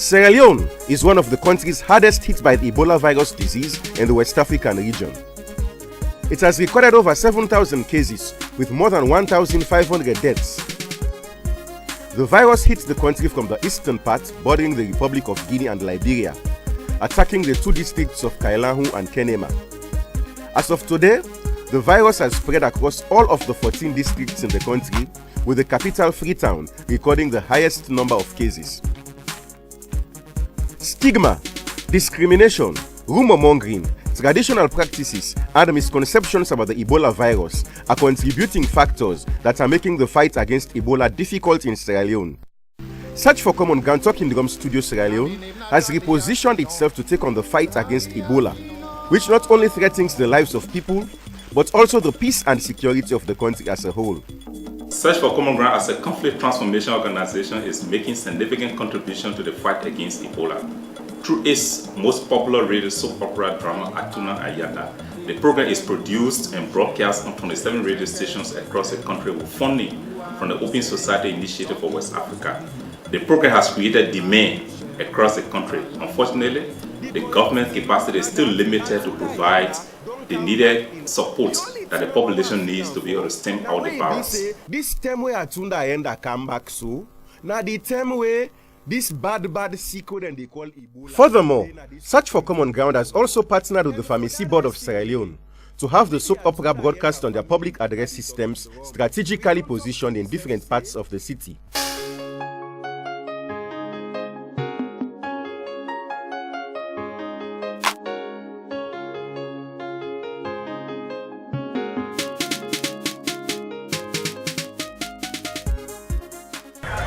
Sierra Leone is one of the countries hardest hit by the Ebola virus disease in the West African region. It has recorded over 7,000 cases with more than 1,500 deaths. The virus hit the country from the eastern part bordering the Republic of Guinea and Liberia, attacking the two districts of Kailahu and Kenema. As of today, the virus has spread across all of the 14 districts in the country, with the capital Freetown recording the highest number of cases. Stigma, discrimination, rumor-mongering, traditional practices, and misconceptions about the Ebola virus are contributing factors that are making the fight against Ebola difficult in Sierra Leone. Search for Common Ground Talking Drum Studio Sierra Leone has repositioned itself to take on the fight against Ebola, which not only threatens the lives of people, but also the peace and security of the country as a whole. Search for Common Ground as a conflict transformation organization is making significant contribution to the fight against Ebola. Through its most popular radio soap opera drama, Atunda Ayenda, the program is produced and broadcast on 27 radio stations across the country with funding from the Open Society Initiative for West Africa. The program has created demand across the country. Unfortunately, the government capacity is still limited to provide the needed support that the population needs to be able to stamp out the virus. This time where Atunda Ayenda come back, so now the time where this bad secret and they call Ebola. Furthermore, Search for Common Ground has also partnered with the Pharmacy Board of Sierra Leone to have the soap opera broadcast on their public address systems strategically positioned in different parts of the city.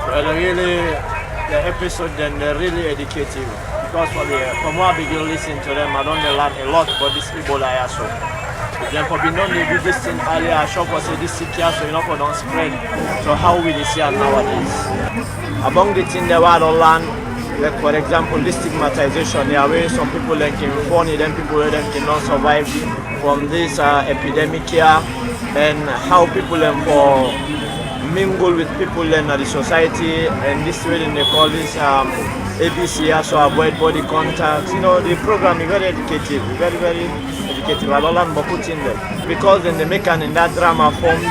Well, really, the episode then they're really educative because from what I begin listening to them, I don't learn a lot about this Ebola also. Then for being only do this thing earlier, I shop was this sick here, so you know for don't spread. So how will they see it nowadays? Among the things they were to learn, like for example, this stigmatization, there are ways some people like can funny, then people them cannot survive from this epidemic here, and how people for mingle with people in the society, and this way they call this ABC, so avoid body contact. You know, the program is very educative, very educative. I learn more put in there because then they make an in that drama form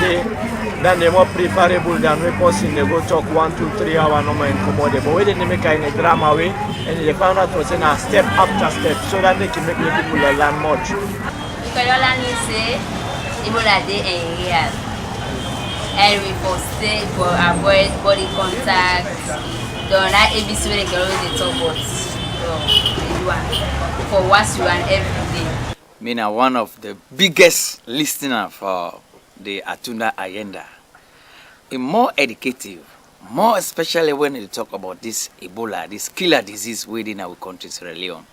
then they're more preferable than we person they go talk 1, 2, 3 hours no more incommodate. But when they make in a drama way and they found out was in a step after step so that they can make the people learn much. And we for stay for avoid body contact. Don't like ABC when they can always talk about for OSIWA and everything. Me now one of the biggest listener for the Atunda Ayenda. It's more educative, more especially when they talk about this Ebola, this killer disease within our country, Sierra Leone.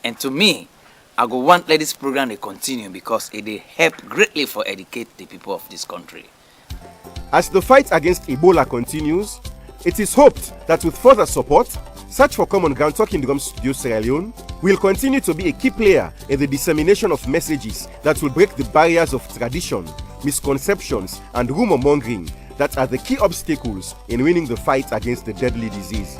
And to me, I go want let this program to continue because it will help greatly for educate the people of this country. As the fight against Ebola continues, it is hoped that with further support, Search for Common Ground Talking Drum Studio Sierra Leone will continue to be a key player in the dissemination of messages that will break the barriers of tradition, misconceptions, and rumor mongering that are the key obstacles in winning the fight against the deadly disease.